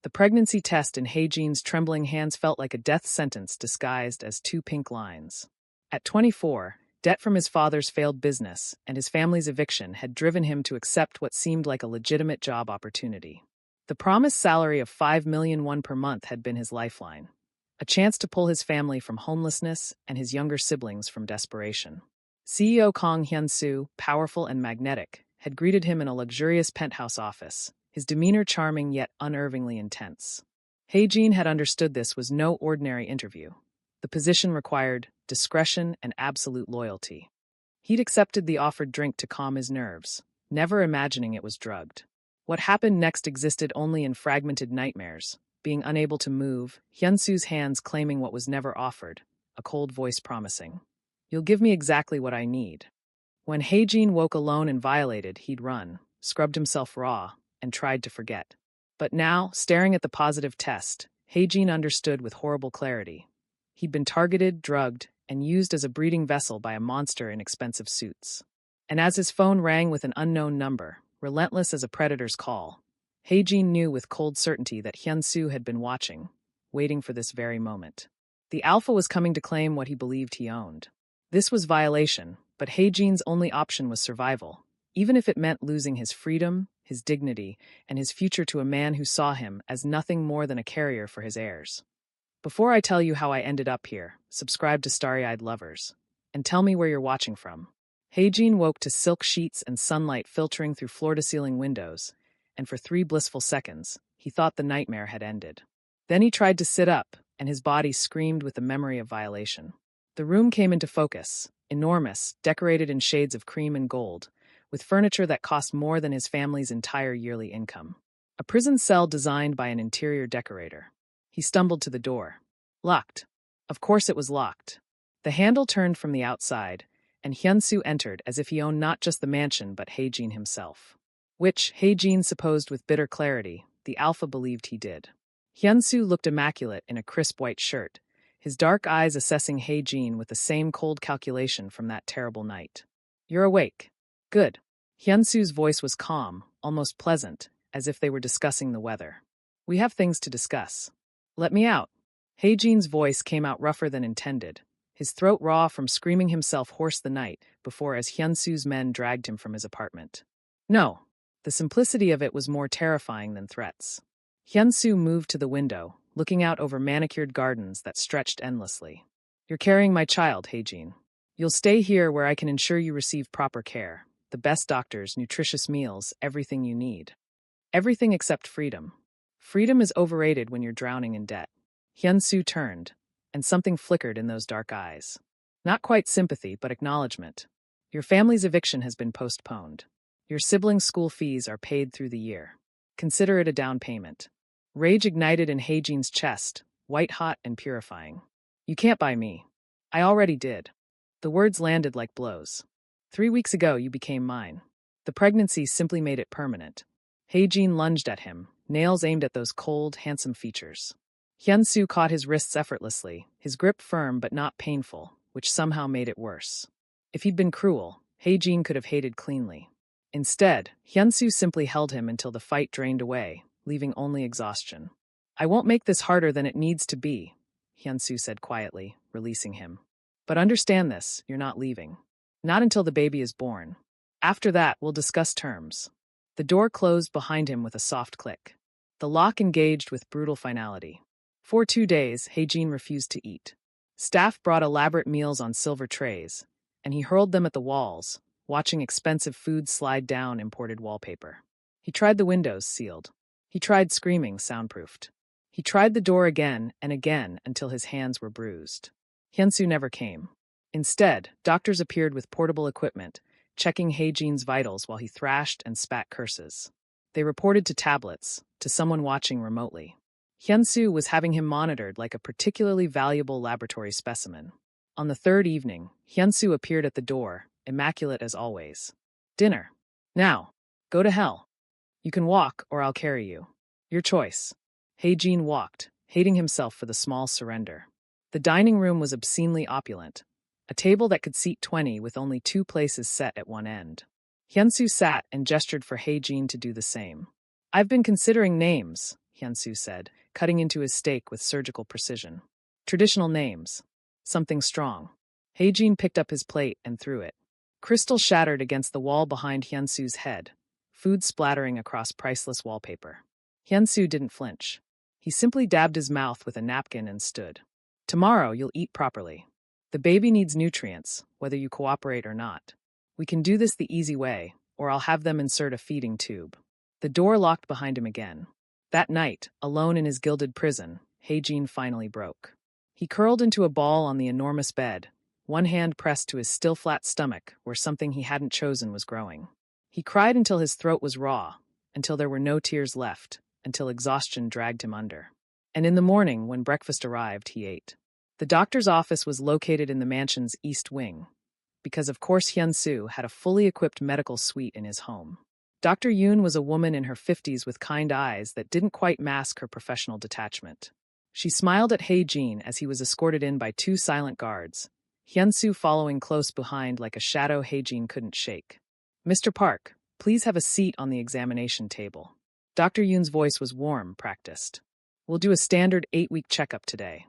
The pregnancy test in Heijin's trembling hands felt like a death sentence disguised as two pink lines. At 24, debt from his father's failed business and his family's eviction had driven him to accept what seemed like a legitimate job opportunity. The promised salary of 5,000,000 won per month had been his lifeline, a chance to pull his family from homelessness and his younger siblings from desperation. CEO Kang Hyun-soo, powerful and magnetic, had greeted him in a luxurious penthouse office, his demeanor charming yet unnervingly intense. Heijin had understood this was no ordinary interview. The position required discretion and absolute loyalty. He'd accepted the offered drink to calm his nerves, never imagining it was drugged. What happened next existed only in fragmented nightmares, being unable to move, Hyun-soo's hands claiming what was never offered, a cold voice promising, "You'll give me exactly what I need." When Heijin woke alone and violated, he'd run, scrubbed himself raw, and tried to forget. But now, staring at the positive test, Heijin understood with horrible clarity. He'd been targeted, drugged, and used as a breeding vessel by a monster in expensive suits. And as his phone rang with an unknown number, relentless as a predator's call, Heijin knew with cold certainty that Hyun-soo had been watching, waiting for this very moment. The alpha was coming to claim what he believed he owned. This was violation, but Heijin's only option was survival, even if it meant losing his freedom, his dignity, and his future to a man who saw him as nothing more than a carrier for his heirs. Before I tell you how I ended up here, subscribe to Starry-Eyed Lovers, and tell me where you're watching from. Heijin woke to silk sheets and sunlight filtering through floor-to-ceiling windows, and for 3 blissful seconds, he thought the nightmare had ended. Then he tried to sit up, and his body screamed with the memory of violation. The room came into focus, enormous, decorated in shades of cream and gold, with furniture that cost more than his family's entire yearly income. A prison cell designed by an interior decorator. He stumbled to the door. Locked. Of course it was locked. The handle turned from the outside, and Hyun-soo entered as if he owned not just the mansion but Heijin himself. Which, Heijin supposed with bitter clarity, the alpha believed he did. Hyun-soo looked immaculate in a crisp white shirt, his dark eyes assessing Heijin with the same cold calculation from that terrible night. "You're awake. Good." Hyun-soo's voice was calm, almost pleasant, as if they were discussing the weather. "We have things to discuss. Let me out." Heijin's voice came out rougher than intended, his throat raw from screaming himself hoarse the night before as Hyun-soo's men dragged him from his apartment. No. The simplicity of it was more terrifying than threats. Hyun-soo moved to the window, looking out over manicured gardens that stretched endlessly. "You're carrying my child, Heijin. You'll stay here where I can ensure you receive proper care, the best doctors, nutritious meals, everything you need. Everything except freedom. Freedom is overrated when you're drowning in debt." Hyun-soo turned, and something flickered in those dark eyes. Not quite sympathy, but acknowledgement. "Your family's eviction has been postponed. Your siblings' school fees are paid through the year. Consider it a down payment." Rage ignited in Heijin's chest, white-hot and purifying. "You can't buy me. I already did." The words landed like blows. 3 weeks ago you became mine. The pregnancy simply made it permanent. Heijin lunged at him, nails aimed at those cold, handsome features. Hyun-soo caught his wrists effortlessly, his grip firm but not painful, which somehow made it worse. If he'd been cruel, Heijin could have hated cleanly. Instead, Hyun-soo simply held him until the fight drained away, leaving only exhaustion. "I won't make this harder than it needs to be," Hyun-soo said quietly, releasing him. "But understand this, you're not leaving. Not until the baby is born. After that, we'll discuss terms." The door closed behind him with a soft click. The lock engaged with brutal finality. For 2 days, Heijin refused to eat. Staff brought elaborate meals on silver trays, and he hurled them at the walls, watching expensive food slide down imported wallpaper. He tried the windows, sealed. He tried screaming, soundproofed. He tried the door again and again until his hands were bruised. Hyun-soo never came. Instead, doctors appeared with portable equipment, checking Heijin's vitals while he thrashed and spat curses. They reported to tablets, to someone watching remotely. Hyun-soo was having him monitored like a particularly valuable laboratory specimen. On the 3rd evening, Hyun-soo appeared at the door, immaculate as always. "Dinner. Now. Go to hell. You can walk, or I'll carry you. Your choice." Heijin walked, hating himself for the small surrender. The dining room was obscenely opulent, a table that could seat 20 with only 2 places set at one end. Hyun-soo sat and gestured for Heijin to do the same. "I've been considering names," Hyunsu said, cutting into his steak with surgical precision. Traditional names. Something strong. Heijin picked up his plate and threw it. Crystal shattered against the wall behind Hyunsu's head, food splattering across priceless wallpaper. Hyunsu didn't flinch. He simply dabbed his mouth with a napkin and stood. Tomorrow you'll eat properly. The baby needs nutrients, whether you cooperate or not. We can do this the easy way, or I'll have them insert a feeding tube. The door locked behind him again. That night, alone in his gilded prison, Heijin finally broke. He curled into a ball on the enormous bed, one hand pressed to his still flat stomach where something he hadn't chosen was growing. He cried until his throat was raw, until there were no tears left, until exhaustion dragged him under. And in the morning, when breakfast arrived, he ate. The doctor's office was located in the mansion's east wing, because of course Hyunsu had a fully equipped medical suite in his home. Dr. Yoon was a woman in her 50s with kind eyes that didn't quite mask her professional detachment. She smiled at Heijin as he was escorted in by two silent guards, Hyunsu following close behind like a shadow Heijin couldn't shake. "Mr. Park, please have a seat on the examination table." Dr. Yoon's voice was warm, practiced. "We'll do a standard 8-week checkup today."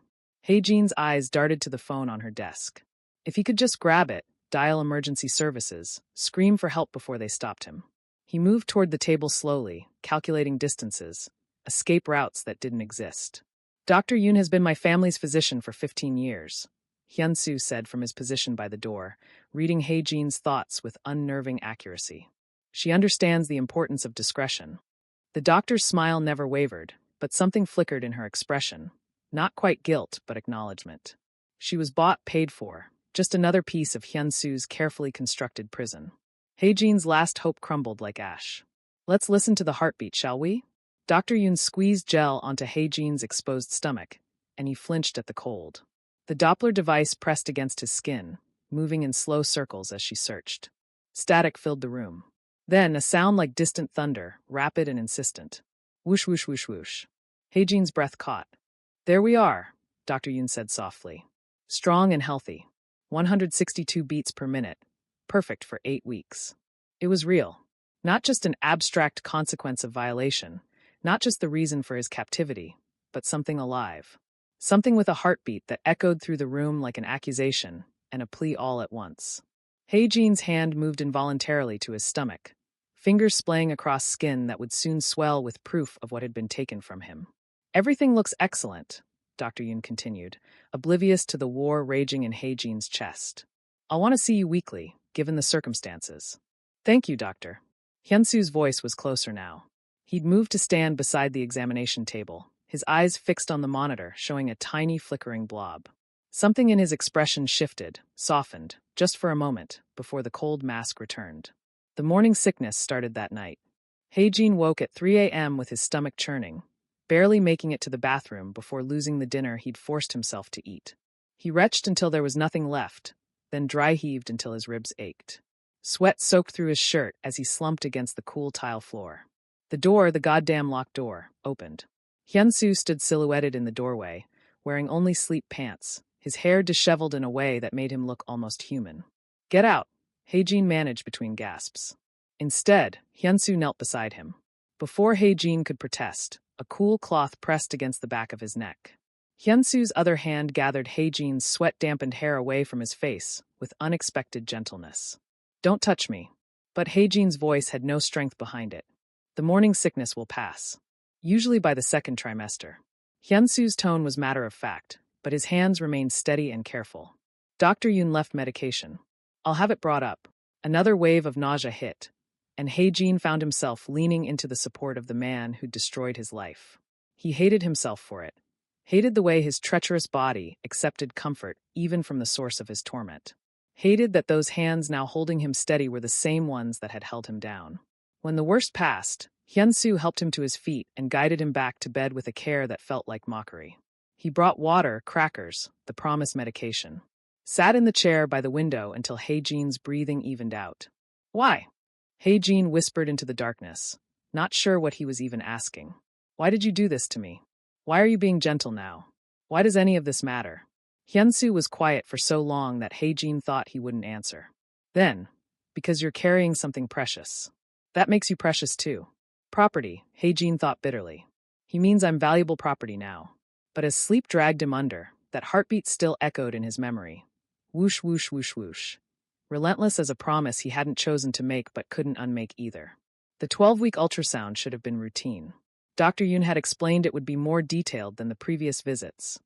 Heijin's eyes darted to the phone on her desk. If he could just grab it, dial emergency services, scream for help before they stopped him. He moved toward the table slowly, calculating distances, escape routes that didn't exist. "Dr. Yoon has been my family's physician for 15 years, Hyunsu said from his position by the door, reading Heijin's thoughts with unnerving accuracy. "She understands the importance of discretion." The doctor's smile never wavered, but something flickered in her expression. Not quite guilt, but acknowledgement. She was bought, paid for, just another piece of Hyunsu's carefully constructed prison. Heijin's last hope crumbled like ash. "Let's listen to the heartbeat, shall we?" Dr. Yoon squeezed gel onto Heijin's exposed stomach, and he flinched at the cold. The Doppler device pressed against his skin, moving in slow circles as she searched. Static filled the room. Then a sound like distant thunder, rapid and insistent. Whoosh, whoosh, whoosh, whoosh. Heijin's breath caught. "There we are," Dr. Yoon said softly. "Strong and healthy. 162 beats per minute. Perfect for 8 weeks." It was real. Not just an abstract consequence of violation, not just the reason for his captivity, but something alive. Something with a heartbeat that echoed through the room like an accusation and a plea all at once. Heijin's hand moved involuntarily to his stomach, fingers splaying across skin that would soon swell with proof of what had been taken from him. "Everything looks excellent," Dr. Yoon continued, oblivious to the war raging in Heijin's chest. "I'll want to see you weekly, given the circumstances." "Thank you, doctor." Hyunsu's voice was closer now. He'd moved to stand beside the examination table, his eyes fixed on the monitor, showing a tiny flickering blob. Something in his expression shifted, softened, just for a moment, before the cold mask returned. The morning sickness started that night. Heijin woke at 3 a.m. with his stomach churning, barely making it to the bathroom before losing the dinner he'd forced himself to eat. He retched until there was nothing left, then dry-heaved until his ribs ached. Sweat soaked through his shirt as he slumped against the cool tile floor. The door, the goddamn locked door, opened. Hyunsu stood silhouetted in the doorway, wearing only sleep pants, his hair disheveled in a way that made him look almost human. "Get out," Heijin managed between gasps. Instead, Hyunsu knelt beside him. Before Heijin could protest, a cool cloth pressed against the back of his neck. Hyunsu's other hand gathered Heijin's sweat-dampened hair away from his face with unexpected gentleness. "Don't touch me." But Heijin's voice had no strength behind it. "The morning sickness will pass. Usually by the second trimester." Hyunsu's tone was matter of fact, but his hands remained steady and careful. Dr. Yoon left medication. "I'll have it brought up." Another wave of nausea hit, and Heijin found himself leaning into the support of the man who'd destroyed his life. He hated himself for it. Hated the way his treacherous body accepted comfort even from the source of his torment. Hated that those hands now holding him steady were the same ones that had held him down. When the worst passed, Hyunsu helped him to his feet and guided him back to bed with a care that felt like mockery. He brought water, crackers, the promised medication. Sat in the chair by the window until Heijin's breathing evened out. "Why?" Heijin whispered into the darkness, not sure what he was even asking. "Why did you do this to me? Why are you being gentle now? Why does any of this matter?" Hyunsu was quiet for so long that Heijin thought he wouldn't answer. Then, "Because you're carrying something precious. That makes you precious too." Property, Heijin thought bitterly. He means I'm valuable property now. But as sleep dragged him under, that heartbeat still echoed in his memory. Whoosh, whoosh, whoosh, whoosh. Relentless as a promise he hadn't chosen to make but couldn't unmake either. The 12-week ultrasound should have been routine. Dr. Yoon had explained it would be more detailed than the previous visits.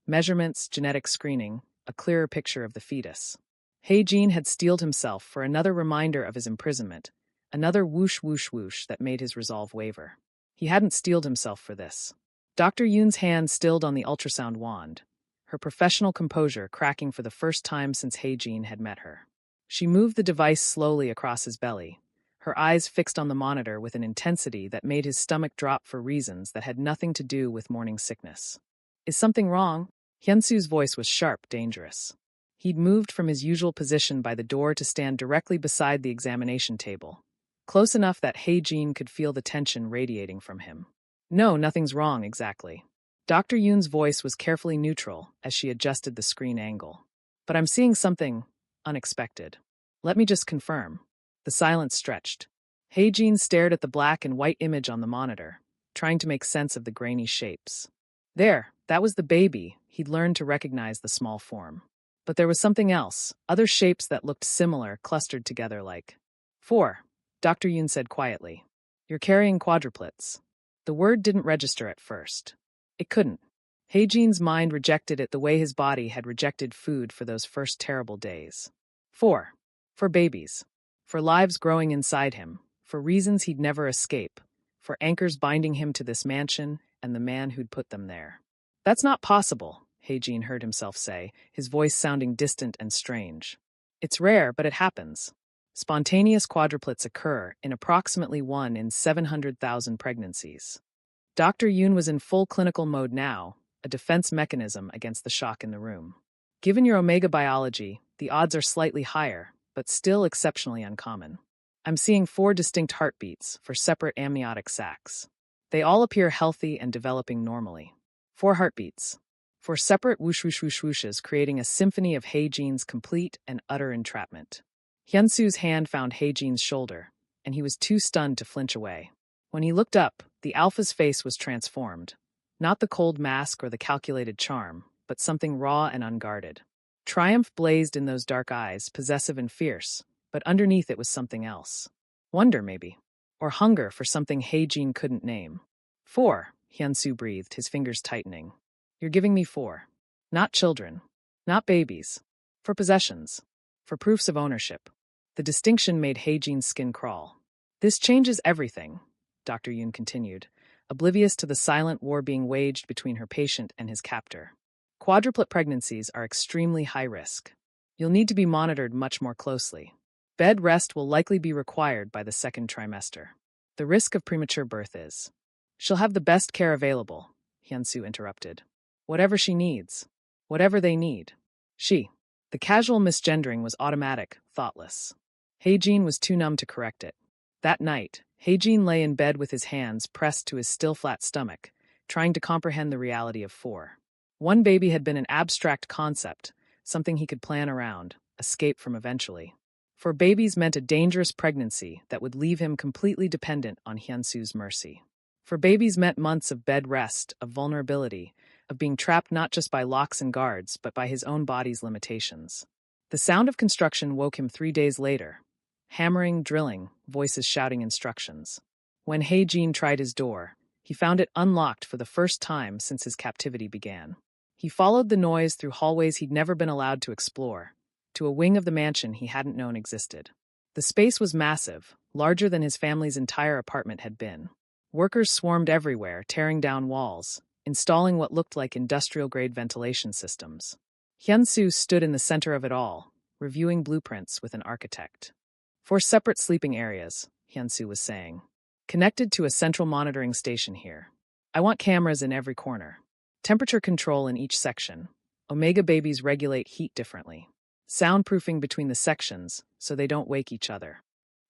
Measurements, genetic screening, a clearer picture of the fetus. Hae-jin had steeled himself for another reminder of his imprisonment, another whoosh, whoosh, whoosh that made his resolve waver. He hadn't steeled himself for this. Dr. Yoon's hand stilled on the ultrasound wand, her professional composure cracking for the first time since Hae-jin had met her. She moved the device slowly across his belly, her eyes fixed on the monitor with an intensity that made his stomach drop for reasons that had nothing to do with morning sickness. Is something wrong? Hyunsu's voice was sharp, dangerous. He'd moved from his usual position by the door to stand directly beside the examination table, close enough that Hae-jin could feel the tension radiating from him. No, nothing's wrong, exactly. Dr. Yoon's voice was carefully neutral as she adjusted the screen angle. But I'm seeing something unexpected. Let me just confirm. The silence stretched. Hae-jin stared at the black and white image on the monitor, trying to make sense of the grainy shapes. There, that was the baby. He'd learned to recognize the small form. But there was something else, other shapes that looked similar, clustered together like. 4. Dr. Yoon said quietly. You're carrying quadruplets. The word didn't register at first. It couldn't. Hae-jin's mind rejected it the way his body had rejected food for those first terrible days. 4. For babies. For lives growing inside him. For reasons he'd never escape. For anchors binding him to this mansion and the man who'd put them there. That's not possible, Hae-jin heard himself say, his voice sounding distant and strange. It's rare, but it happens. Spontaneous quadruplets occur in approximately 1 in 700,000 pregnancies. Dr. Yoon was in full clinical mode now, a defense mechanism against the shock in the room. Given your omega biology, the odds are slightly higher, but still exceptionally uncommon. I'm seeing 4 distinct heartbeats for separate amniotic sacs. They all appear healthy and developing normally. 4 heartbeats. 4 separate whoosh whoosh whoosh whooshes creating a symphony of Hae-jin's complete and utter entrapment. Hyunsu's hand found Hae-jin's shoulder, and he was too stunned to flinch away. When he looked up, the alpha's face was transformed. Not the cold mask or the calculated charm, but something raw and unguarded. Triumph blazed in those dark eyes, possessive and fierce, but underneath it was something else. Wonder, maybe. Or hunger for something Hae-jin couldn't name. 4, Hyunsu breathed, his fingers tightening. You're giving me 4. Not children. Not babies. For possessions. For proofs of ownership. The distinction made Hae-jin's skin crawl. This changes everything, Dr. Yoon continued, oblivious to the silent war being waged between her patient and his captor. Quadruplet pregnancies are extremely high risk. You'll need to be monitored much more closely. Bed rest will likely be required by the 2nd trimester. The risk of premature birth is. She'll have the best care available, Hyunsu interrupted. Whatever she needs. Whatever they need. She. The casual misgendering was automatic, thoughtless. Hae-jin was too numb to correct it. That night, Hae-jin lay in bed with his hands pressed to his still flat stomach, trying to comprehend the reality of 4. One baby had been an abstract concept, something he could plan around, escape from eventually. 4 babies meant a dangerous pregnancy that would leave him completely dependent on Hyunsu's mercy. 4 babies meant months of bed rest, of vulnerability, of being trapped not just by locks and guards, but by his own body's limitations. The sound of construction woke him 3 days later. Hammering, drilling, voices shouting instructions. When Hae-jin tried his door, he found it unlocked for the first time since his captivity began. He followed the noise through hallways he'd never been allowed to explore, to a wing of the mansion he hadn't known existed. The space was massive, larger than his family's entire apartment had been. Workers swarmed everywhere, tearing down walls, installing what looked like industrial-grade ventilation systems. Hyunsu stood in the center of it all, reviewing blueprints with an architect. 4 separate sleeping areas, Hyunsu was saying. Connected to a central monitoring station here. I want cameras in every corner. Temperature control in each section. Omega babies regulate heat differently. Soundproofing between the sections so they don't wake each other.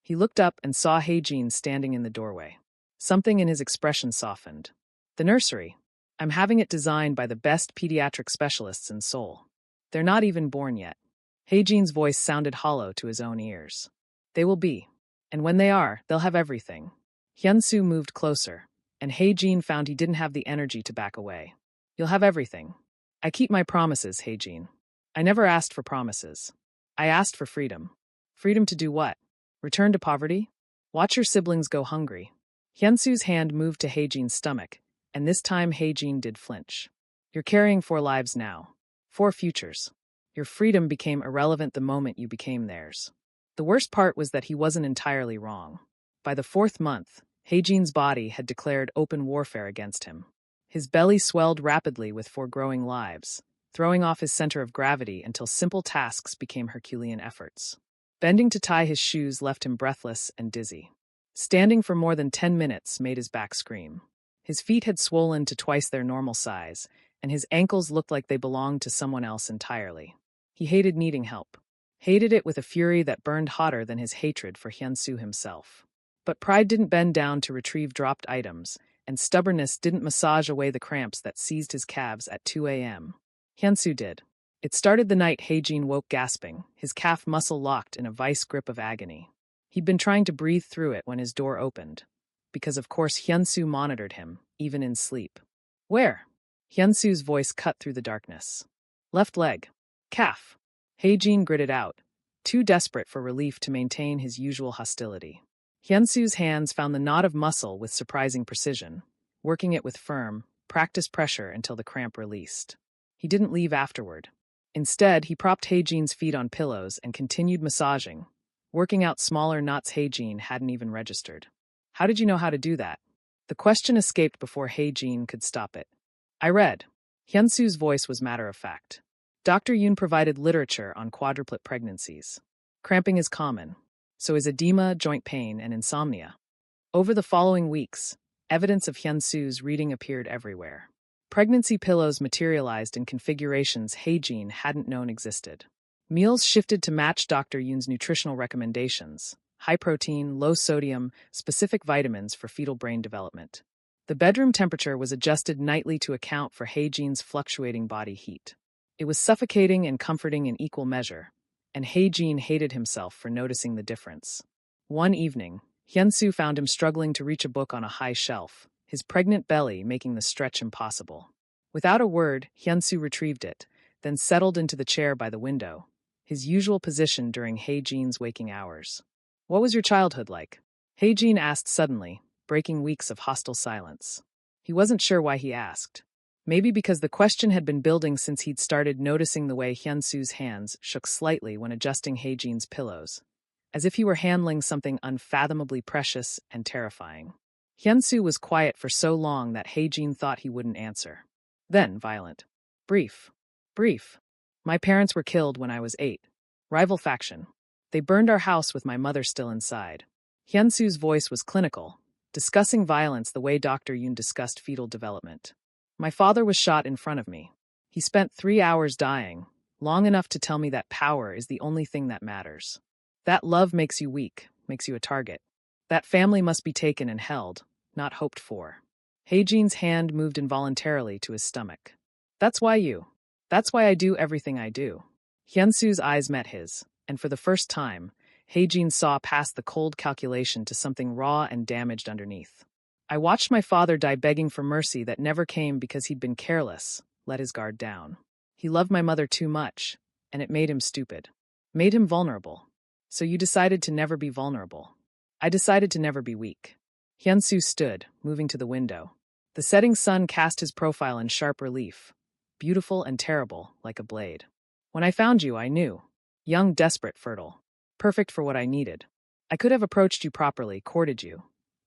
He looked up and saw Hae-jin standing in the doorway. Something in his expression softened. The nursery. I'm having it designed by the best pediatric specialists in Seoul. They're not even born yet. Hae-jin's voice sounded hollow to his own ears. They will be. And when they are, they'll have everything. Hyunsu moved closer, and Heijin found he didn't have the energy to back away. You'll have everything. I keep my promises, Heijin. I never asked for promises. I asked for freedom. Freedom to do what? Return to poverty? Watch your siblings go hungry. Hyunsu's hand moved to Heijin's stomach, and this time Heijin did flinch. You're carrying 4 lives now. 4 futures. Your freedom became irrelevant the moment you became theirs. The worst part was that he wasn't entirely wrong. By the 4th month, Heijin's body had declared open warfare against him. His belly swelled rapidly with 4 growing lives, throwing off his center of gravity until simple tasks became Herculean efforts. Bending to tie his shoes left him breathless and dizzy. Standing for more than 10 minutes made his back scream. His feet had swollen to twice their normal size, and his ankles looked like they belonged to someone else entirely. He hated needing help. Hated it with a fury that burned hotter than his hatred for Hyunsu himself. But pride didn't bend down to retrieve dropped items, and stubbornness didn't massage away the cramps that seized his calves at 2 a.m. Hyunsu did. It started the night Heijin woke gasping, his calf muscle locked in a vice grip of agony. He'd been trying to breathe through it when his door opened, because of course Hyunsu monitored him, even in sleep. Where? Hyunsu's voice cut through the darkness. Left leg. Calf. Heijin gritted out, too desperate for relief to maintain his usual hostility. Hyunsu's hands found the knot of muscle with surprising precision, working it with firm, practiced pressure until the cramp released. He didn't leave afterward. Instead, he propped Heijin's feet on pillows and continued massaging, working out smaller knots Heijin hadn't even registered. How did you know how to do that? The question escaped before Heijin could stop it. I read. Hyunsu's voice was matter-of-fact. Dr. Yoon provided literature on quadruplet pregnancies. Cramping is common, so is edema, joint pain, and insomnia. Over the following weeks, evidence of Hyunsu's reading appeared everywhere. Pregnancy pillows materialized in configurations Heijin hadn't known existed. Meals shifted to match Dr. Yoon's nutritional recommendations: high protein, low sodium, specific vitamins for fetal brain development. The bedroom temperature was adjusted nightly to account for Heijin's fluctuating body heat. It was suffocating and comforting in equal measure, and Heijin hated himself for noticing the difference. One evening, Hyunsu found him struggling to reach a book on a high shelf, his pregnant belly making the stretch impossible. Without a word, Hyunsu retrieved it, then settled into the chair by the window, his usual position during Heijin's waking hours. What was your childhood like? Heijin asked suddenly, breaking weeks of hostile silence. He wasn't sure why he asked. Maybe because the question had been building since he'd started noticing the way Hyunsu's hands shook slightly when adjusting Heijin's pillows, as if he were handling something unfathomably precious and terrifying. Hyunsu was quiet for so long that Heijin thought he wouldn't answer. Then violent. Brief. My parents were killed when I was 8. Rival faction. They burned our house with my mother still inside. Hyunsu's voice was clinical, discussing violence the way Dr. Yoon discussed fetal development. My father was shot in front of me. He spent 3 hours dying, long enough to tell me that power is the only thing that matters. That love makes you weak, makes you a target. That family must be taken and held, not hoped for. Heijin's hand moved involuntarily to his stomach. That's why I do everything I do. Hyunsu's eyes met his, and for the first time, Heijin saw past the cold calculation to something raw and damaged underneath. I watched my father die begging for mercy that never came because he'd been careless, let his guard down. He loved my mother too much, and it made him stupid. Made him vulnerable. So you decided to never be vulnerable. I decided to never be weak. Hyunsu stood, moving to the window. The setting sun cast his profile in sharp relief, beautiful and terrible, like a blade. When I found you, I knew. Young, desperate, fertile. Perfect for what I needed. I could have approached you properly, courted you.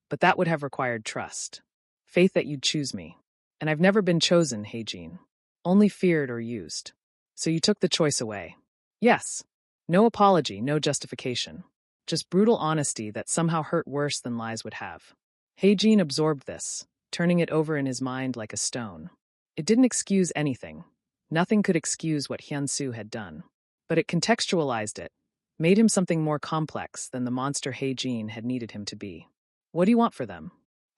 But that would have required trust. Faith that you'd choose me. And I've never been chosen, Heijin. Only feared or used. So you took the choice away. Yes. No apology, no justification. Just brutal honesty that somehow hurt worse than lies would have. Heijin absorbed this, turning it over in his mind like a stone. It didn't excuse anything. Nothing could excuse what Hyunsu had done. But it contextualized it, made him something more complex than the monster Heijin had needed him to be. What do you want for them?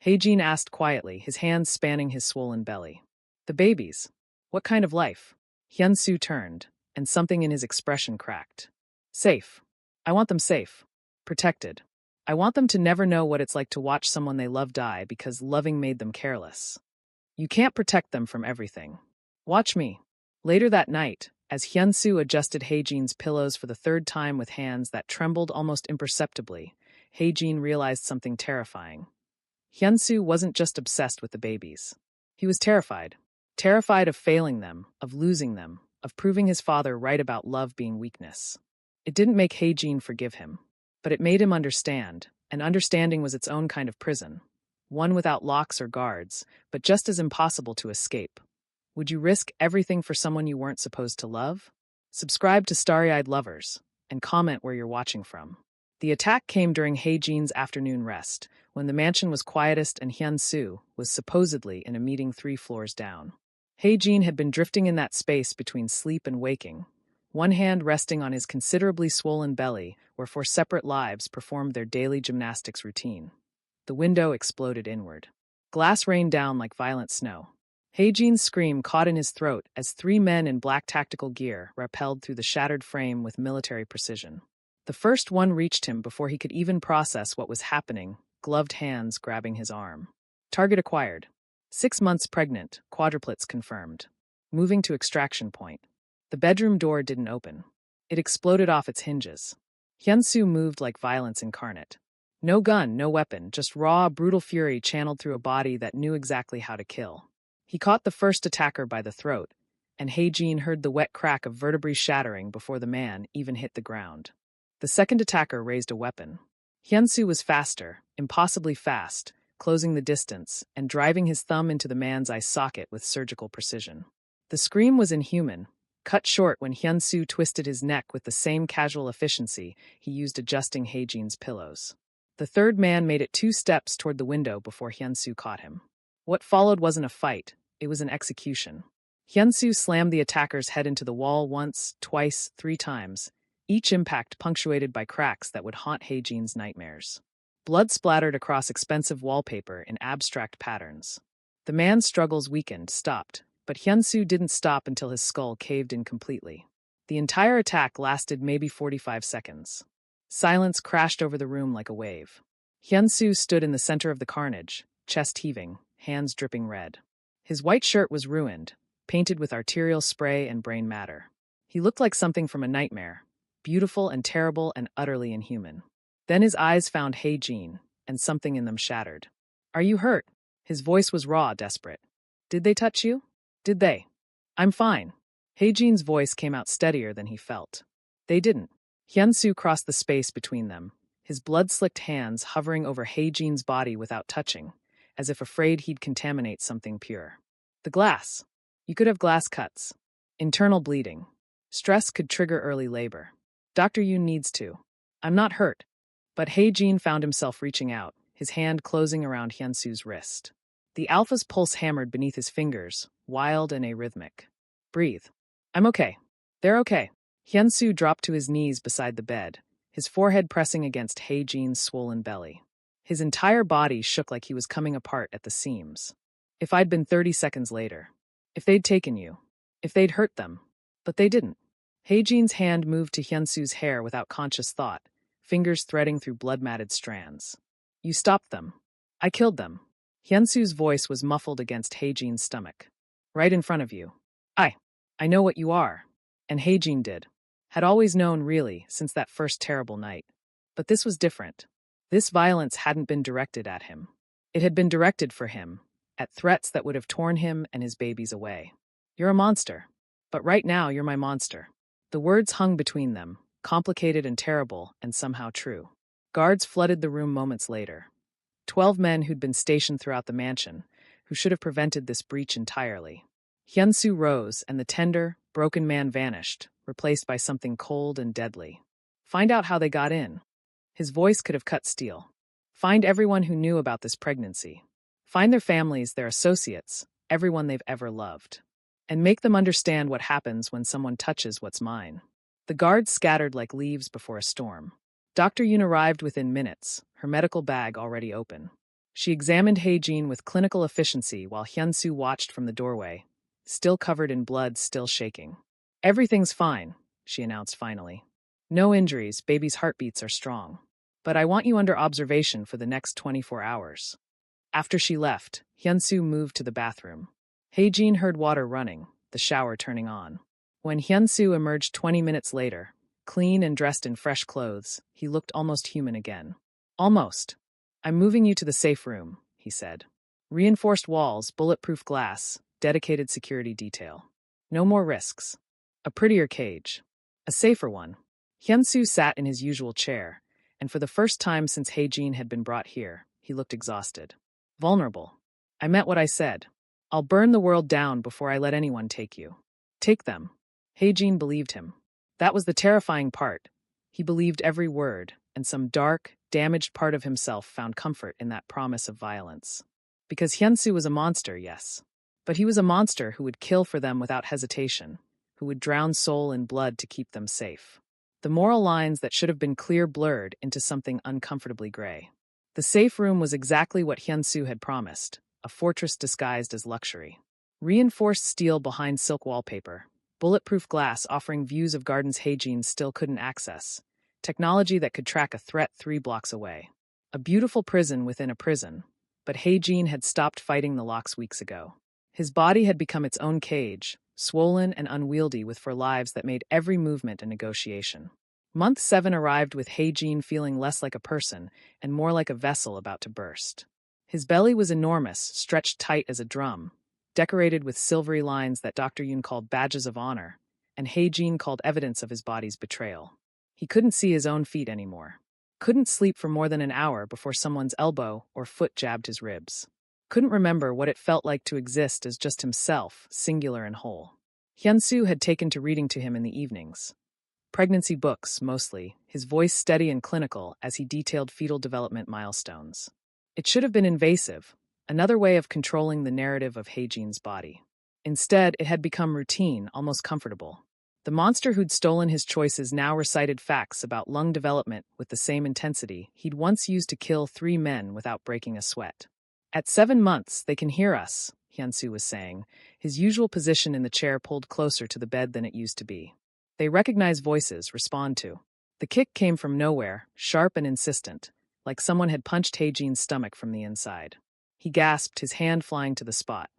Heijin asked quietly, his hands spanning his swollen belly. The babies. What kind of life? Hyunsu turned, and something in his expression cracked. Safe. I want them safe. Protected. I want them to never know what it's like to watch someone they love die because loving made them careless. You can't protect them from everything. Watch me. Later that night, as Hyun-soo adjusted Hae-jin's pillows for the third time with hands that trembled almost imperceptibly, Hae-jin realized something terrifying. Hyun-soo wasn't just obsessed with the babies. He was terrified. Terrified of failing them, of losing them, of proving his father right about love being weakness. It didn't make Hae-jin forgive him, but it made him understand, and understanding was its own kind of prison. One without locks or guards, but just as impossible to escape. Would you risk everything for someone you weren't supposed to love? Subscribe to Starry-Eyed Lovers, and comment where you're watching from. The attack came during Hae-jin's afternoon rest, when the mansion was quietest and Hyun-soo was supposedly in a meeting 3 floors down. Hae-jin had been drifting in that space between sleep and waking, one hand resting on his considerably swollen belly where 4 separate lives performed their daily gymnastics routine. The window exploded inward. Glass rained down like violent snow. Hae-jin's scream caught in his throat as 3 men in black tactical gear rappelled through the shattered frame with military precision. The first one reached him before he could even process what was happening, gloved hands grabbing his arm. Target acquired. 6 months pregnant, quadruplets confirmed. Moving to extraction point. The bedroom door didn't open. It exploded off its hinges. Hyun-soo moved like violence incarnate. No gun, no weapon, just raw, brutal fury channeled through a body that knew exactly how to kill. He caught the first attacker by the throat, and Hae-jin heard the wet crack of vertebrae shattering before the man even hit the ground. The second attacker raised a weapon. Hyun-soo was faster, impossibly fast, closing the distance and driving his thumb into the man's eye socket with surgical precision. The scream was inhuman, cut short when Hyun-soo twisted his neck with the same casual efficiency he used adjusting Hae-jin's pillows. The third man made it 2 steps toward the window before Hyun-soo caught him. What followed wasn't a fight, it was an execution. Hyun-soo slammed the attacker's head into the wall once, twice, 3 times, each impact punctuated by cracks that would haunt Hae-jin's nightmares. Blood splattered across expensive wallpaper in abstract patterns. The man's struggles weakened, stopped, but Hyun-soo didn't stop until his skull caved in completely. The entire attack lasted maybe 45 seconds. Silence crashed over the room like a wave. Hyun-soo stood in the center of the carnage, chest heaving, hands dripping red. His white shirt was ruined, painted with arterial spray and brain matter. He looked like something from a nightmare, beautiful and terrible and utterly inhuman. Then his eyes found Hae-jin, and something in them shattered. Are you hurt? His voice was raw, desperate. Did they touch you? Did they? I'm fine. Hae-jin's voice came out steadier than he felt. They didn't. Hyun-soo crossed the space between them, his blood-slicked hands hovering over Hae-jin's body without touching, as if afraid he'd contaminate something pure. The glass. You could have glass cuts. Internal bleeding. Stress could trigger early labor. Dr. Yoon needs to. I'm not hurt. But Hae-jin found himself reaching out, his hand closing around Hyun-soo's wrist. The alpha's pulse hammered beneath his fingers, wild and arrhythmic. Breathe. I'm okay. They're okay. Hyun-soo dropped to his knees beside the bed, his forehead pressing against Hae-jin's swollen belly. His entire body shook like he was coming apart at the seams. If I'd been 30 seconds later. If they'd taken you. If they'd hurt them. But they didn't. Hae-jin's hand moved to Hyun-soo's hair without conscious thought, fingers threading through blood-matted strands. You stopped them. I killed them. Hyun-soo's voice was muffled against Hae-jin's stomach. Right in front of you. I know what you are. And Hae-jin did. Had always known, really, since that first terrible night. But this was different. This violence hadn't been directed at him. It had been directed for him, at threats that would have torn him and his babies away. You're a monster. But right now, you're my monster. The words hung between them, complicated and terrible, and somehow true. Guards flooded the room moments later. 12 men who'd been stationed throughout the mansion, who should have prevented this breach entirely. Hyun-soo rose, and the tender, broken man vanished, replaced by something cold and deadly. Find out how they got in. His voice could have cut steel. Find everyone who knew about this pregnancy. Find their families, their associates, everyone they've ever loved. And make them understand what happens when someone touches what's mine. The guards scattered like leaves before a storm. Dr. Yoon arrived within minutes, her medical bag already open. She examined Hae-jin with clinical efficiency while Hyun-soo watched from the doorway, still covered in blood, still shaking. Everything's fine, she announced finally. No injuries, baby's heartbeats are strong. But I want you under observation for the next 24 hours. After she left, Hyunsu moved to the bathroom. Haejin heard water running, the shower turning on. When Hyunsu emerged 20 minutes later, clean and dressed in fresh clothes, he looked almost human again. Almost. I'm moving you to the safe room, he said. Reinforced walls, bulletproof glass, dedicated security detail. No more risks. A prettier cage. A safer one. Hyunsu sat in his usual chair, and for the first time since Haejin had been brought here, he looked exhausted. Vulnerable. I meant what I said. I'll burn the world down before I let anyone take you. Take them. Haejin believed him. That was the terrifying part. He believed every word, and some dark, damaged part of himself found comfort in that promise of violence. Because Hyunsu was a monster, yes. But he was a monster who would kill for them without hesitation, who would drown soul in blood to keep them safe. The moral lines that should have been clear blurred into something uncomfortably gray. The safe room was exactly what Hyunsu had promised, a fortress disguised as luxury. Reinforced steel behind silk wallpaper, bulletproof glass offering views of gardens Haejin still couldn't access, technology that could track a threat 3 blocks away. A beautiful prison within a prison, but Haejin had stopped fighting the locks weeks ago. His body had become its own cage, swollen and unwieldy for lives that made every movement a negotiation. Month 7 arrived with Haejin feeling less like a person and more like a vessel about to burst. His belly was enormous, stretched tight as a drum, decorated with silvery lines that Dr. Yoon called badges of honor, and Haejin called evidence of his body's betrayal. He couldn't see his own feet anymore. Couldn't sleep for more than an hour before someone's elbow or foot jabbed his ribs. Couldn't remember what it felt like to exist as just himself, singular and whole. Hyunsu had taken to reading to him in the evenings. Pregnancy books, mostly, his voice steady and clinical as he detailed fetal development milestones. It should have been invasive, another way of controlling the narrative of Haejin's body. Instead, it had become routine, almost comfortable. The monster who'd stolen his choices now recited facts about lung development with the same intensity he'd once used to kill 3 men without breaking a sweat. At 7 months, they can hear us, Hyunsu was saying, his usual position in the chair pulled closer to the bed than it used to be. They recognize voices, respond to. The kick came from nowhere, sharp and insistent, like someone had punched Haejin's stomach from the inside. He gasped, his hand flying to the spot.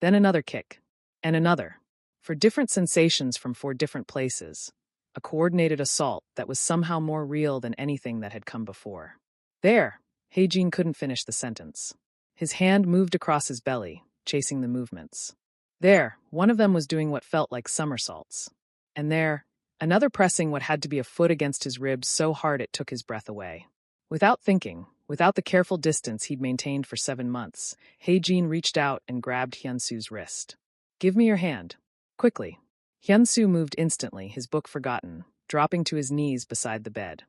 Then another kick. And another. For different sensations from 4 different places. A coordinated assault that was somehow more real than anything that had come before. There! Haejin couldn't finish the sentence. His hand moved across his belly, chasing the movements. There, one of them was doing what felt like somersaults. And there, another pressing what had to be a foot against his ribs so hard it took his breath away. Without thinking, without the careful distance he'd maintained for 7 months, Haejin reached out and grabbed Hyunsu's wrist. Give me your hand. Quickly. Hyunsu moved instantly, his book forgotten, dropping to his knees beside the bed.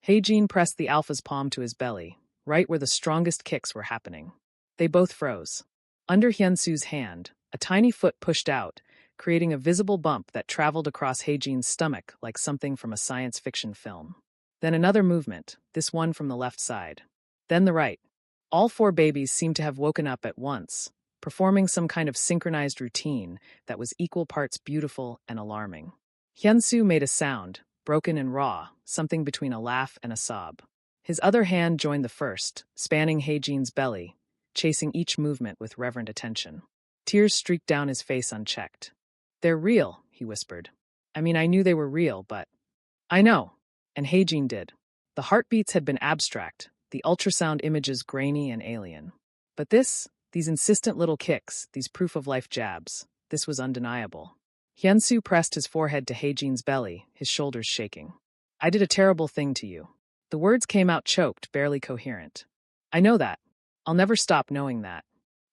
Haejin pressed the alpha's palm to his belly, right where the strongest kicks were happening. They both froze. Under Hyunsu's hand, a tiny foot pushed out, creating a visible bump that traveled across Haejin's stomach like something from a science fiction film. Then another movement, this one from the left side. Then the right. All 4 babies seemed to have woken up at once, performing some kind of synchronized routine that was equal parts beautiful and alarming. Hyunsu made a sound, broken and raw, something between a laugh and a sob. His other hand joined the first, spanning Haejin's belly, chasing each movement with reverent attention. Tears streaked down his face unchecked. They're real, he whispered. I mean, I knew they were real, but... I know. And Haejin did. The heartbeats had been abstract, the ultrasound images grainy and alien. But these insistent little kicks, these proof-of-life jabs, this was undeniable. Hyunsu pressed his forehead to Haejin's belly, his shoulders shaking. I did a terrible thing to you. The words came out choked, barely coherent. I know that. I'll never stop knowing that.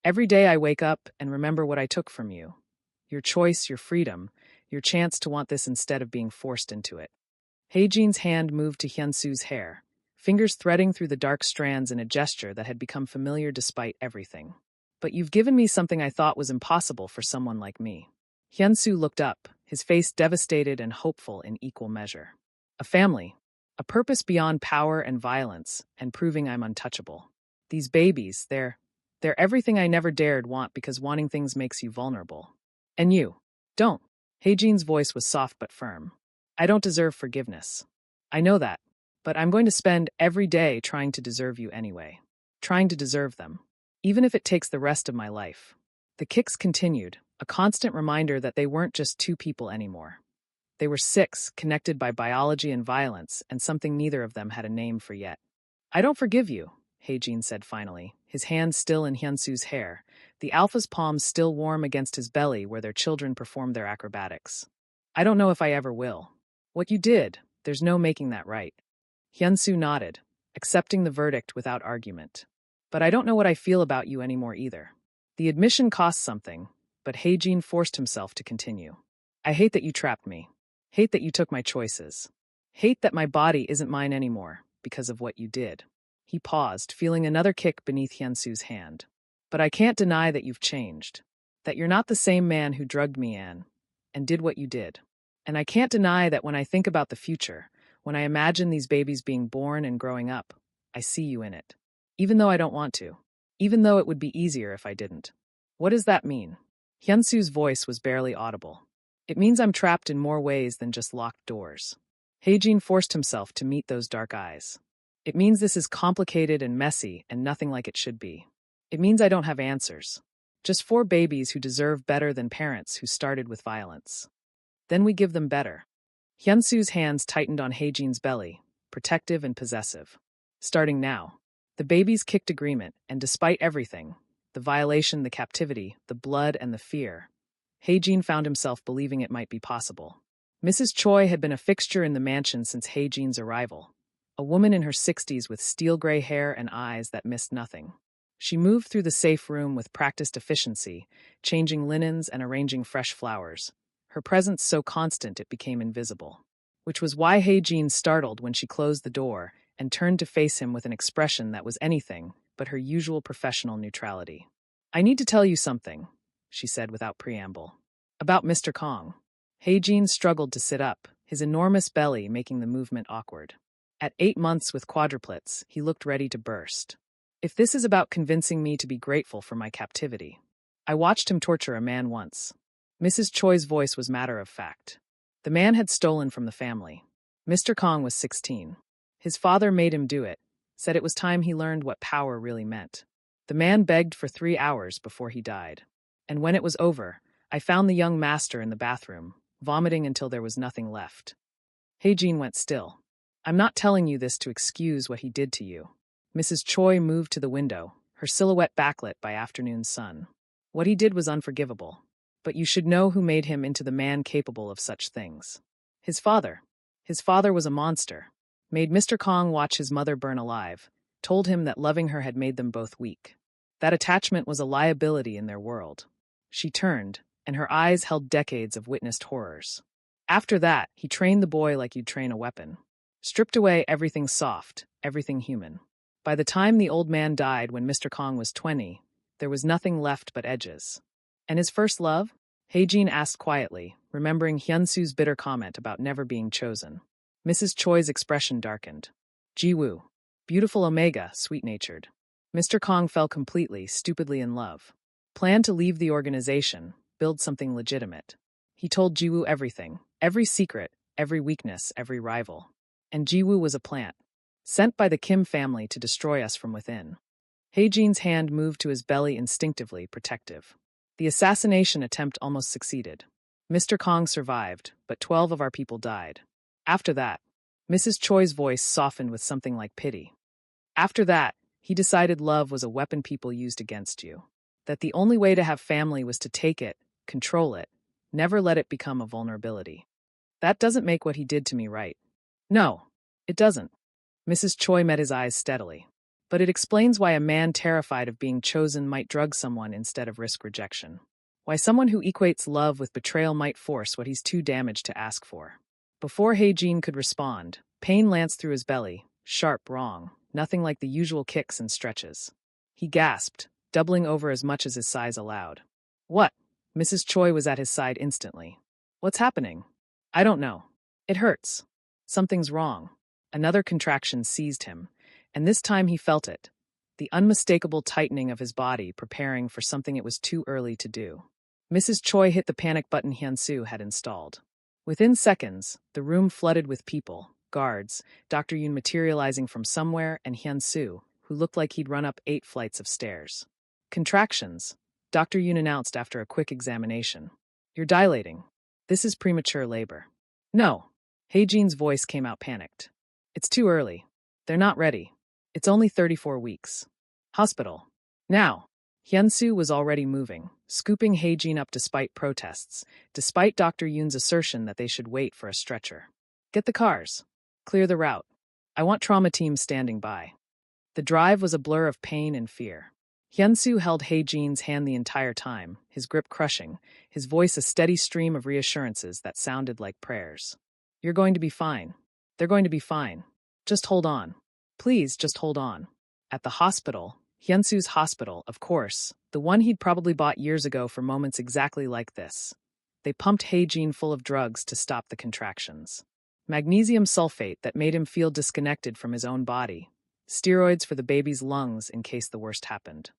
Every day I wake up and remember what I took from you. Your choice, your freedom, your chance to want this instead of being forced into it. Haejin's hand moved to Hyunsu's hair, fingers threading through the dark strands in a gesture that had become familiar despite everything. But you've given me something I thought was impossible for someone like me. Hyunsu looked up, his face devastated and hopeful in equal measure. A family, a purpose beyond power and violence, and proving I'm untouchable. These babies, they're everything I never dared want because wanting things makes you vulnerable. And you, don't. Haejin's voice was soft but firm. I don't deserve forgiveness. I know that. But I'm going to spend every day trying to deserve you anyway. Trying to deserve them. Even if it takes the rest of my life. The kicks continued, a constant reminder that they weren't just two people anymore. They were six, connected by biology and violence, and something neither of them had a name for yet. I don't forgive you, Heijin said finally, his hand still in Hyunsu's hair, the alpha's palms still warm against his belly where their children performed their acrobatics. I don't know if I ever will. What you did, there's no making that right. Hyunsu nodded, accepting the verdict without argument. But I don't know what I feel about you anymore either. The admission cost something, but Heijin forced himself to continue. I hate that you trapped me. Hate that you took my choices. Hate that my body isn't mine anymore, because of what you did. He paused, feeling another kick beneath Hyunsu's hand. But I can't deny that you've changed. That you're not the same man who drugged me, Anne, and did what you did. And I can't deny that when I think about the future, when I imagine these babies being born and growing up, I see you in it. Even though I don't want to. Even though it would be easier if I didn't. What does that mean? Hyunsu's voice was barely audible. It means I'm trapped in more ways than just locked doors. Heijin forced himself to meet those dark eyes. It means this is complicated and messy and nothing like it should be. It means I don't have answers. Just four babies who deserve better than parents who started with violence. Then we give them better. Hyunsu's hands tightened on Heijin's belly, protective and possessive. Starting now. The babies kicked agreement, and despite everything, the violation, the captivity, the blood, and the fear, Heijin found himself believing it might be possible. Mrs. Choi had been a fixture in the mansion since Heijin's arrival, a woman in her 60s with steel-gray hair and eyes that missed nothing. She moved through the safe room with practiced efficiency, changing linens and arranging fresh flowers, her presence so constant it became invisible. Which was why Heijin startled when she closed the door and turned to face him with an expression that was anything but her usual professional neutrality. I need to tell you something, she said without preamble. About Mr. Kong. Heijin struggled to sit up, his enormous belly making the movement awkward. At 8 months with quadruplets, he looked ready to burst. If this is about convincing me to be grateful for my captivity. I watched him torture a man once. Mrs. Choi's voice was matter of fact. The man had stolen from the family. Mr. Kong was 16. His father made him do it, said it was time he learned what power really meant. The man begged for 3 hours before he died. And when it was over, I found the young master in the bathroom, vomiting until there was nothing left. Heijin went still. I'm not telling you this to excuse what he did to you. Mrs. Choi moved to the window, her silhouette backlit by afternoon sun. What he did was unforgivable. But you should know who made him into the man capable of such things. His father. His father was a monster. Made Mr. Kong watch his mother burn alive, told him that loving her had made them both weak. That attachment was a liability in their world. She turned, and her eyes held decades of witnessed horrors. After that, he trained the boy like you'd train a weapon. Stripped away everything soft, everything human. By the time the old man died when Mr. Kong was 20, there was nothing left but edges. And his first love? Heijin asked quietly, remembering Hyunsu's bitter comment about never being chosen. Mrs. Choi's expression darkened. Jiwoo. Beautiful Omega, sweet-natured. Mr. Kong fell completely, stupidly in love. Planned to leave the organization, build something legitimate. He told Jiwoo everything, every secret, every weakness, every rival. And Jiwoo was a plant, sent by the Kim family to destroy us from within. Heijin's hand moved to his belly instinctively, protective. The assassination attempt almost succeeded. Mr. Kong survived, but 12 of our people died. After that, Mrs. Choi's voice softened with something like pity. After that, he decided love was a weapon people used against you. That the only way to have family was to take it, control it, never let it become a vulnerability. That doesn't make what he did to me right. No, it doesn't. Mrs. Choi met his eyes steadily. But it explains why a man terrified of being chosen might drug someone instead of risk rejection. Why someone who equates love with betrayal might force what he's too damaged to ask for. Before Heijin could respond, pain lanced through his belly, sharp, wrong, nothing like the usual kicks and stretches. He gasped, doubling over as much as his size allowed. What? Mrs. Choi was at his side instantly. What's happening? I don't know. It hurts. Something's wrong. Another contraction seized him, and this time he felt it. The unmistakable tightening of his body preparing for something it was too early to do. Mrs. Choi hit the panic button Hyunsu had installed. Within seconds, the room flooded with people, guards, Dr. Yoon materializing from somewhere, and Hyun-soo, who looked like he'd run up 8 flights of stairs. Contractions, Dr. Yoon announced after a quick examination. You're dilating. This is premature labor. No. Hae-jin's voice came out panicked. It's too early. They're not ready. It's only 34 weeks. Hospital. Now. Hyun-soo was already moving, scooping Hae-jin up despite protests, despite Dr. Yoon's assertion that they should wait for a stretcher. Get the cars. Clear the route. I want trauma teams standing by. The drive was a blur of pain and fear. Hyun-soo held Hae-jin's hand the entire time, his grip crushing, his voice a steady stream of reassurances that sounded like prayers. You're going to be fine. They're going to be fine. Just hold on. Please, just hold on. At the hospital, Hyun-soo's hospital, of course, the one he'd probably bought years ago for moments exactly like this. They pumped Hae-jin full of drugs to stop the contractions. Magnesium sulfate that made him feel disconnected from his own body. Steroids for the baby's lungs in case the worst happened.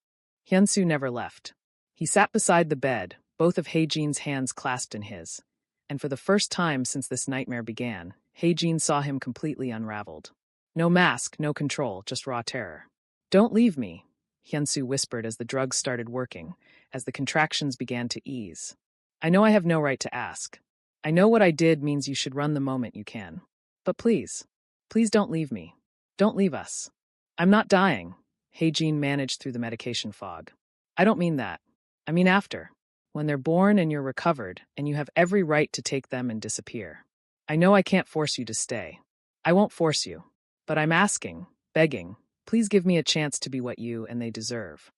Hyun-soo never left. He sat beside the bed, both of Hae-jin's hands clasped in his. And for the first time since this nightmare began, Hae-jin saw him completely unraveled. No mask, no control, just raw terror. Don't leave me, Hyun-soo whispered as the drugs started working, as the contractions began to ease. I know I have no right to ask. I know what I did means you should run the moment you can. But please, please don't leave me. Don't leave us. I'm not dying, Hae-jin managed through the medication fog. I don't mean that. I mean after. When they're born and you're recovered, and you have every right to take them and disappear. I know I can't force you to stay. I won't force you. But I'm asking, begging, please give me a chance to be what you and they deserve.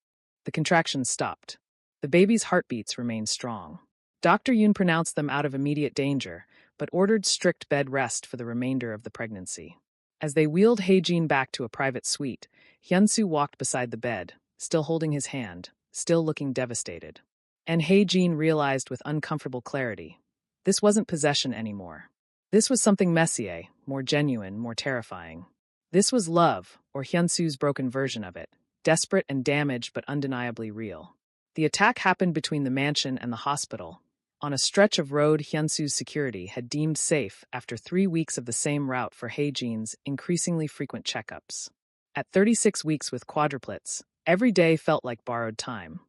The contractions stopped. The baby's heartbeats remained strong. Dr. Yoon pronounced them out of immediate danger, but ordered strict bed rest for the remainder of the pregnancy. As they wheeled Hae-jin back to a private suite, Hyun-soo walked beside the bed, still holding his hand, still looking devastated. And Hae-jin realized with uncomfortable clarity, this wasn't possession anymore. This was something messier, more genuine, more terrifying. This was love, or Hyun-soo's broken version of it, desperate and damaged but undeniably real. The attack happened between the mansion and the hospital, on a stretch of road Hyun-soo's security had deemed safe after 3 weeks of the same route for Hae-jin's increasingly frequent checkups. At 36 weeks with quadruplets, every day felt like borrowed time.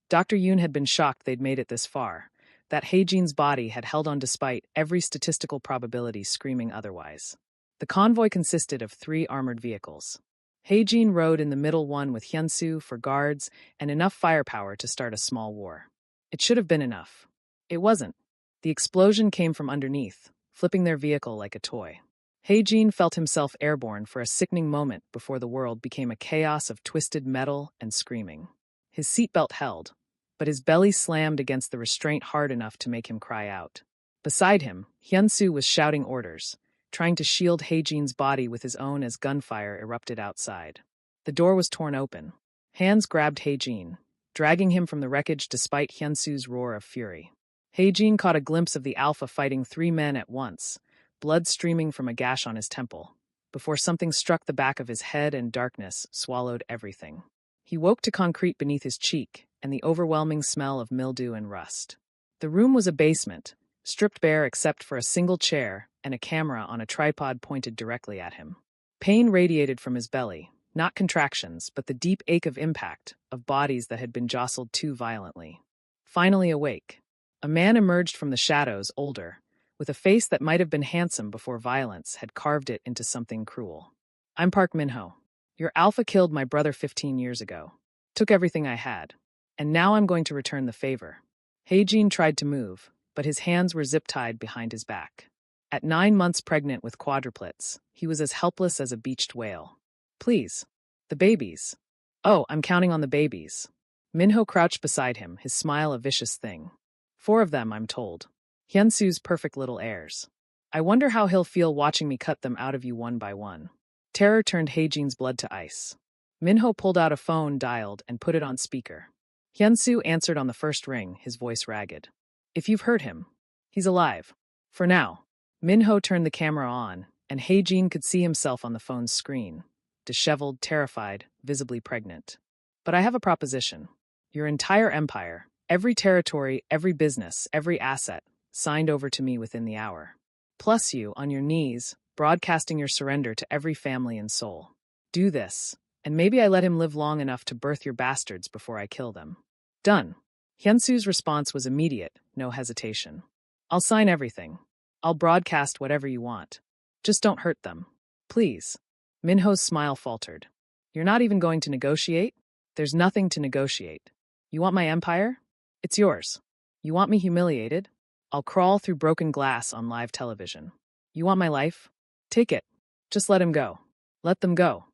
Dr. Yoon had been shocked they'd made it this far, that Hae-jin's body had held on despite every statistical probability screaming otherwise. The convoy consisted of 3 armored vehicles. Hae-jin rode in the middle one with Hyun-soo for guards and enough firepower to start a small war. It should have been enough. It wasn't. The explosion came from underneath, flipping their vehicle like a toy. Hae-jin felt himself airborne for a sickening moment before the world became a chaos of twisted metal and screaming. His seatbelt held, but his belly slammed against the restraint hard enough to make him cry out. Beside him, Hyun-soo was shouting orders, trying to shield Hae-jin's body with his own as gunfire erupted outside. The door was torn open. Hands grabbed Hae-jin, dragging him from the wreckage despite Hyun-soo's roar of fury. Hae-jin caught a glimpse of the alpha fighting 3 men at once, blood streaming from a gash on his temple, before something struck the back of his head and darkness swallowed everything. He woke to concrete beneath his cheek and the overwhelming smell of mildew and rust. The room was a basement, stripped bare except for a single chair and a camera on a tripod pointed directly at him. Pain radiated from his belly, not contractions, but the deep ache of impact, of bodies that had been jostled too violently. Finally awake, a man emerged from the shadows, older, with a face that might have been handsome before violence had carved it into something cruel. I'm Park Min-ho. Your alpha killed my brother 15 years ago. Took everything I had. And now I'm going to return the favor. Hae-jin tried to move, but his hands were zip-tied behind his back. At 9 months pregnant with quadruplets, he was as helpless as a beached whale. Please. The babies. Oh, I'm counting on the babies. Min-ho crouched beside him, his smile a vicious thing. 4 of them, I'm told. Hyun-soo's perfect little heirs. I wonder how he'll feel watching me cut them out of you one by one. Terror turned Hae-jin's blood to ice. Min-ho pulled out a phone, dialed, and put it on speaker. Hyun-soo answered on the first ring, his voice ragged. If you've heard him, he's alive. For now. Min-ho turned the camera on, and Hae-jin could see himself on the phone's screen, disheveled, terrified, visibly pregnant. But I have a proposition. Your entire empire, every territory, every business, every asset, signed over to me within the hour. Plus you, on your knees, broadcasting your surrender to every family and soul. Do this, and maybe I let him live long enough to birth your bastards before I kill them. Done. Hyunsu's response was immediate, no hesitation. I'll sign everything. I'll broadcast whatever you want. Just don't hurt them. Please. Minho's smile faltered. You're not even going to negotiate? There's nothing to negotiate. You want my empire? It's yours. You want me humiliated? I'll crawl through broken glass on live television. You want my life? Take it. Just let him go. Let them go.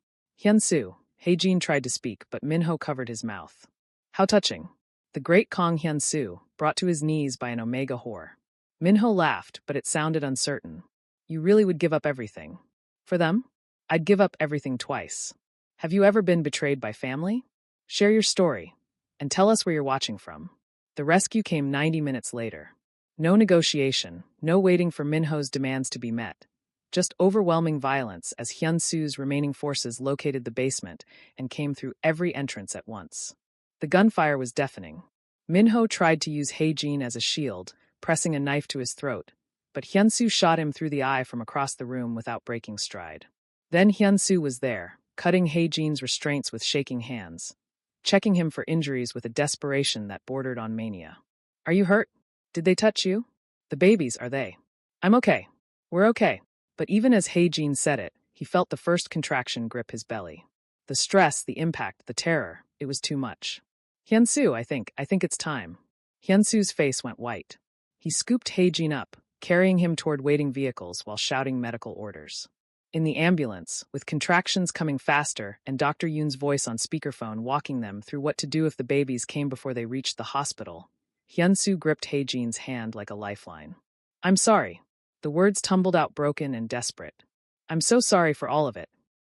Hyunsu. Haejin tried to speak, but Minho covered his mouth. How touching. The great Kong Hyunsu, brought to his knees by an Omega whore. Minho laughed, but it sounded uncertain. You really would give up everything? For them? I'd give up everything twice. Have you ever been betrayed by family? Share your story, and tell us where you're watching from. The rescue came 90 minutes later. No negotiation, no waiting for Minho's demands to be met. Just overwhelming violence as Hyunsu's remaining forces located the basement and came through every entrance at once. The gunfire was deafening. Minho tried to use Haejin as a shield, pressing a knife to his throat, but Hyunsu shot him through the eye from across the room without breaking stride. Then Hyunsu was there, cutting Haejin's restraints with shaking hands, checking him for injuries with a desperation that bordered on mania. Are you hurt? Did they touch you? The babies, are they? I'm okay. We're okay. But even as Haejin said it, he felt the first contraction grip his belly. The stress, the impact, the terror, it was too much. Hyunsu, I think it's time. Hyunsu's face went white. He scooped Haejin up, carrying him toward waiting vehicles while shouting medical orders. In the ambulance, with contractions coming faster and Dr. Yoon's voice on speakerphone walking them through what to do if the babies came before they reached the hospital, Hyunsu gripped Haejin's hand like a lifeline. I'm sorry. The words tumbled out broken and desperate. I'm so sorry for all of it.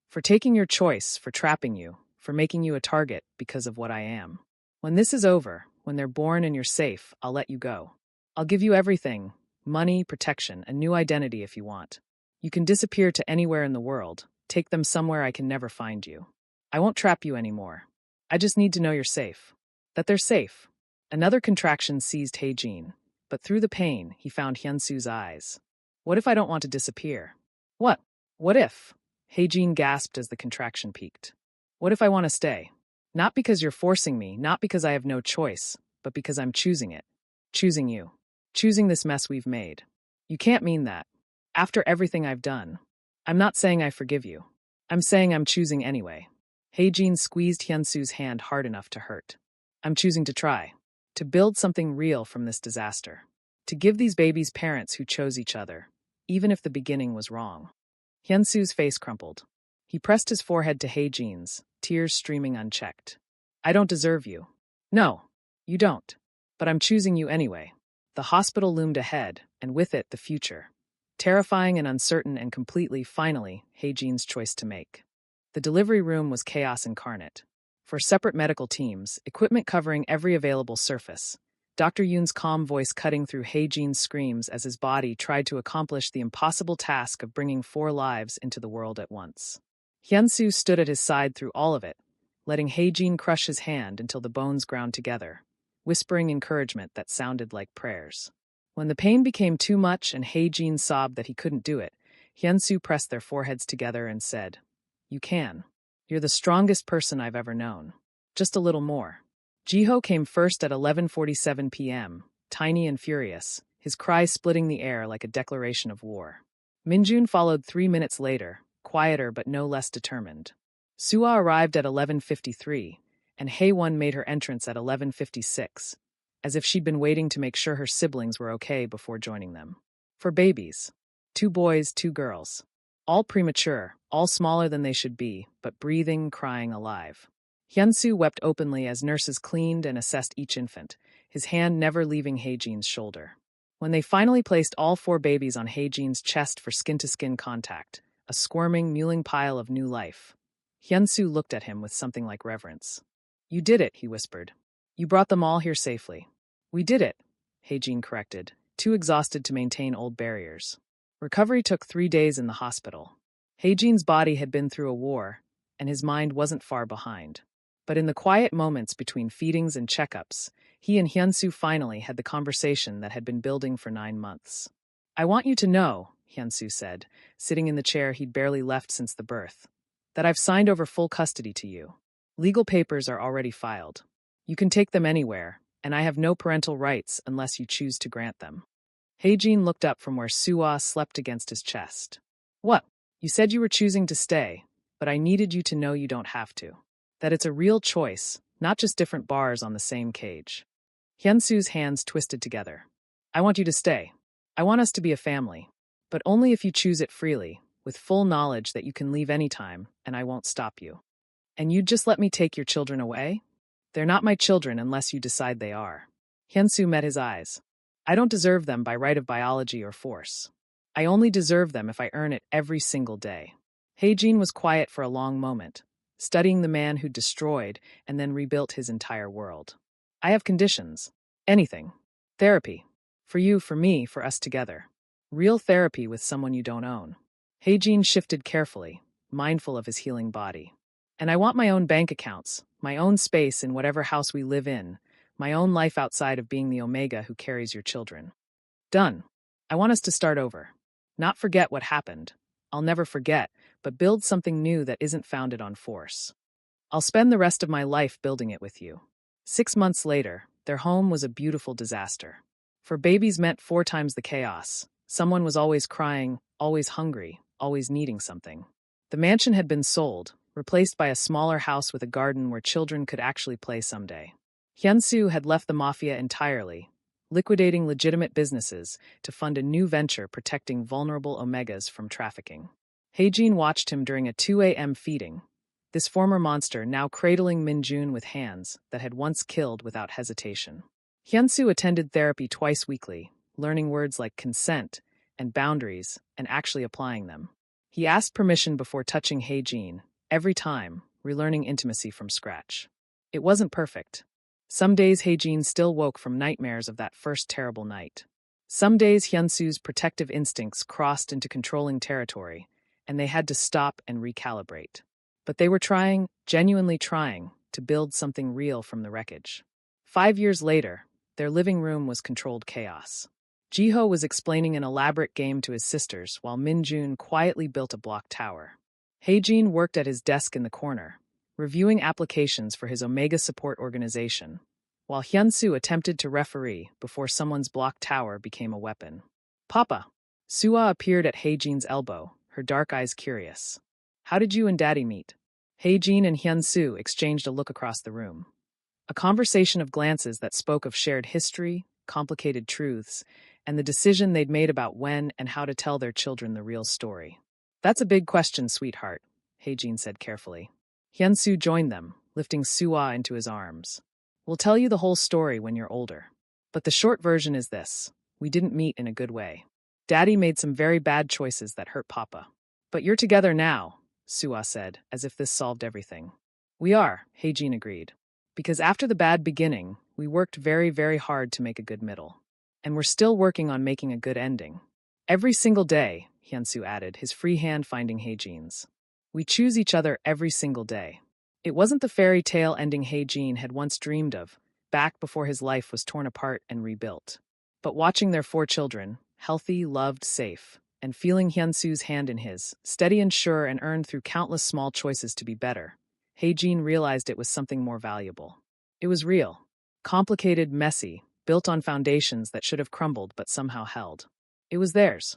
For taking your choice, for trapping you, for making you a target because of what I am. When this is over, when they're born and you're safe, I'll let you go. I'll give you everything, money, protection, a new identity if you want. You can disappear to anywhere in the world, take them somewhere I can never find you. I won't trap you anymore. I just need to know you're safe. That they're safe. Another contraction seized Haejin, but through the pain, he found Hyunsu's eyes. What if I don't want to disappear? What? What if? Haejin gasped as the contraction peaked. What if I want to stay? Not because you're forcing me, not because I have no choice, but because I'm choosing it. Choosing you. Choosing this mess we've made. You can't mean that. After everything I've done. I'm not saying I forgive you. I'm saying I'm choosing anyway. Haejin squeezed Hyunsu's hand hard enough to hurt. I'm choosing to try. To build something real from this disaster. To give these babies parents who chose each other, even if the beginning was wrong. Hyunsu's face crumpled. He pressed his forehead to Haejin's, tears streaming unchecked. I don't deserve you. No, you don't. But I'm choosing you anyway. The hospital loomed ahead, and with it the future. Terrifying and uncertain and completely, finally, Haejin's choice to make. The delivery room was chaos incarnate. 4 separate medical teams, equipment covering every available surface. Dr. Yoon's calm voice cutting through Haejin's screams as his body tried to accomplish the impossible task of bringing 4 lives into the world at once. Hyunsu stood at his side through all of it, letting Haejin crush his hand until the bones ground together, whispering encouragement that sounded like prayers. When the pain became too much and Haejin sobbed that he couldn't do it, Hyunsu pressed their foreheads together and said, You can. You're the strongest person I've ever known. Just a little more. Jiho came first at 11:47 p.m., tiny and furious, his cries splitting the air like a declaration of war. Minjun followed 3 minutes later, quieter but no less determined. Suha arrived at 11:53, and Haewon made her entrance at 11:56, as if she'd been waiting to make sure her siblings were okay before joining them. 4 babies. 2 boys, 2 girls. All premature, all smaller than they should be, but breathing, crying, alive. Hyunsu wept openly as nurses cleaned and assessed each infant, his hand never leaving Haejin's shoulder. When they finally placed all 4 babies on Haejin's chest for skin-to-skin contact, a squirming, mewling pile of new life, Hyunsu looked at him with something like reverence. You did it, he whispered. You brought them all here safely. We did it, Haejin corrected, too exhausted to maintain old barriers. Recovery took 3 days in the hospital. Haejin's body had been through a war, and his mind wasn't far behind. But in the quiet moments between feedings and checkups, he and Hyunsu finally had the conversation that had been building for 9 months. I want you to know, Hyunsu said, sitting in the chair he'd barely left since the birth. That I've signed over full custody to you. Legal papers are already filed. You can take them anywhere, and I have no parental rights unless you choose to grant them. Hae-jin looked up from where Soo-ah slept against his chest. What? You said you were choosing to stay, but I needed you to know you don't have to. That it's a real choice, not just different bars on the same cage. Hyunsu's hands twisted together. I want you to stay. I want us to be a family. But only if you choose it freely, with full knowledge that you can leave anytime, and I won't stop you. And you'd just let me take your children away? They're not my children unless you decide they are. Hyunsu met his eyes. I don't deserve them by right of biology or force. I only deserve them if I earn it every single day. Hae-jin was quiet for a long moment, studying the man who destroyed and then rebuilt his entire world. I have conditions. Anything. Therapy. For you, for me, for us together. Real therapy with someone you don't own. Hae-jin shifted carefully, mindful of his healing body. And I want my own bank accounts, my own space in whatever house we live in, my own life outside of being the Omega who carries your children. Done. I want us to start over. Not forget what happened. I'll never forget, but build something new that isn't founded on force. I'll spend the rest of my life building it with you. 6 months later, their home was a beautiful disaster. For babies meant 4 times the chaos. Someone was always crying, always hungry, always needing something. The mansion had been sold, replaced by a smaller house with a garden where children could actually play someday. Hyunsu had left the mafia entirely, liquidating legitimate businesses to fund a new venture protecting vulnerable Omegas from trafficking. Hae-jin watched him during a 2 a.m. feeding, this former monster now cradling Min-jun with hands that had once killed without hesitation. Hyunsu attended therapy twice weekly, learning words like consent and boundaries and actually applying them. He asked permission before touching Hae-jin, every time, relearning intimacy from scratch. It wasn't perfect. Some days Hae-jin still woke from nightmares of that first terrible night. Some days Hyunsu's protective instincts crossed into controlling territory, and they had to stop and recalibrate. But they were trying, genuinely trying, to build something real from the wreckage. 5 years later, their living room was controlled chaos. Jiho was explaining an elaborate game to his sisters while Min-jun quietly built a block tower. Hae-jin worked at his desk in the corner, reviewing applications for his Omega support organization, while Hyunsu attempted to referee before someone's block tower became a weapon. Papa! Soo-ah appeared at Hae-jin's elbow, her dark eyes curious. How did you and Daddy meet? Hae-jin and Hyunsu exchanged a look across the room. A conversation of glances that spoke of shared history, complicated truths, and the decision they'd made about when and how to tell their children the real story. That's a big question, sweetheart, Hae-jin said carefully. Hyunsu joined them, lifting Soo-ah into his arms. We'll tell you the whole story when you're older. But the short version is this. We didn't meet in a good way. Daddy made some very bad choices that hurt Papa. But you're together now, Soo-ah said, as if this solved everything. We are, Hae-jin agreed. Because after the bad beginning, we worked very, very hard to make a good middle. And we're still working on making a good ending. Every single day, Hyunsu added, his free hand finding Hae-jin's. We choose each other every single day. It wasn't the fairy tale ending Hae-jin had once dreamed of, back before his life was torn apart and rebuilt. But watching their 4 children, healthy, loved, safe, and feeling Hyunsu's hand in his, steady and sure and earned through countless small choices to be better, Hae-jin realized it was something more valuable. It was real. Complicated, messy, built on foundations that should have crumbled but somehow held. It was theirs.